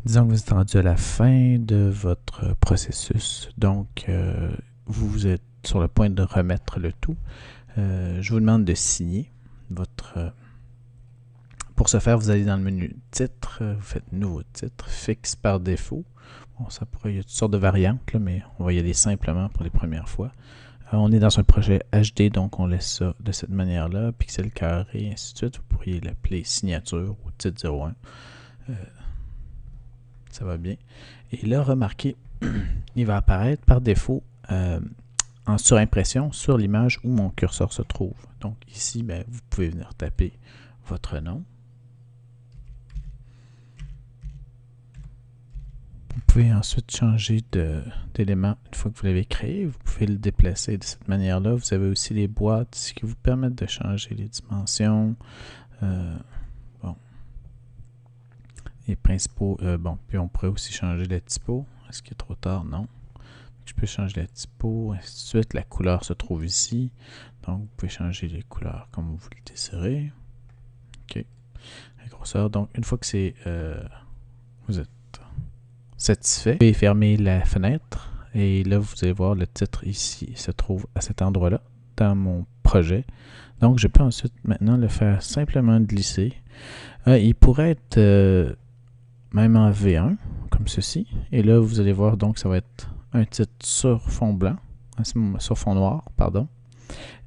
Disons que vous êtes rendu à la fin de votre processus, donc vous êtes sur le point de remettre le tout. Je vous demande de signer votre... Pour ce faire, vous allez dans le menu titre, vous faites nouveau titre, fixe par défaut. Bon, ça pourrait, il y a toutes sortes de variantes, là, mais on va y aller simplement pour les premières fois. On est dans un projet HD, donc on laisse ça de cette manière-là, pixel carré, ainsi de suite. Vous pourriez l'appeler signature ou titre 01. Ça va bien. Et là, remarquez, il va apparaître par défaut en surimpression sur l'image où mon curseur se trouve. Donc ici, ben, vous pouvez venir taper votre nom. Vous pouvez ensuite changer d'élément une fois que vous l'avez créé. Vous pouvez le déplacer de cette manière-là. Vous avez aussi les boîtes ici qui vous permettent de changer les dimensions. Bon. Les principaux. Bon, puis on pourrait aussi changer la typo. Est-ce qu'il est trop tard? Non. Je peux changer la typo, ainsi de suite. La couleur se trouve ici. Donc, vous pouvez changer les couleurs comme vous le désirez. OK. La grosseur. Donc, une fois que c'est vous êtes satisfait, vous pouvez fermer la fenêtre. Et là, vous allez voir le titre ici se trouve à cet endroit-là dans mon projet. Donc, je peux ensuite maintenant le faire simplement glisser. Il pourrait être même en V1, comme ceci. Et là, vous allez voir, donc, ça va être un titre sur fond blanc, sur fond noir, pardon.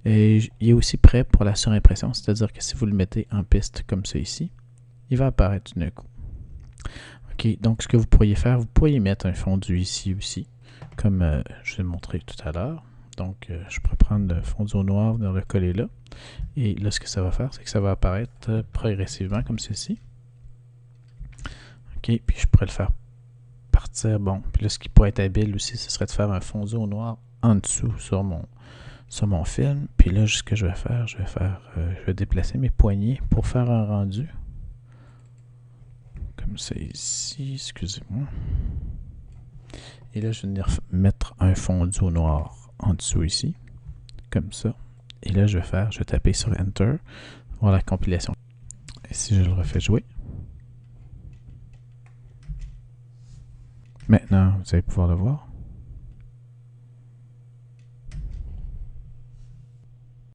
Et il est aussi prêt pour la surimpression, c'est-à-dire que si vous le mettez en piste comme ça ici, il va apparaître d'un coup. OK, donc ce que vous pourriez faire, vous pourriez mettre un fondu ici aussi, comme je vais le montrer tout à l'heure. Donc, je pourrais prendre le fondu au noir, venir le coller là. Et là, ce que ça va faire, c'est que ça va apparaître progressivement comme ceci. OK, puis je pourrais le faire partir. Bon, puis là, ce qui pourrait être habile aussi, ce serait de faire un fondu au noir en dessous sur mon film. Puis là, ce que je vais déplacer mes poignées pour faire un rendu. Comme ça ici, excusez-moi. Et là, je vais venir mettre un fondu au noir en dessous ici, comme ça. Et là, je vais taper sur Enter, voir la compilation. Et si je le refais jouer, maintenant, vous allez pouvoir le voir.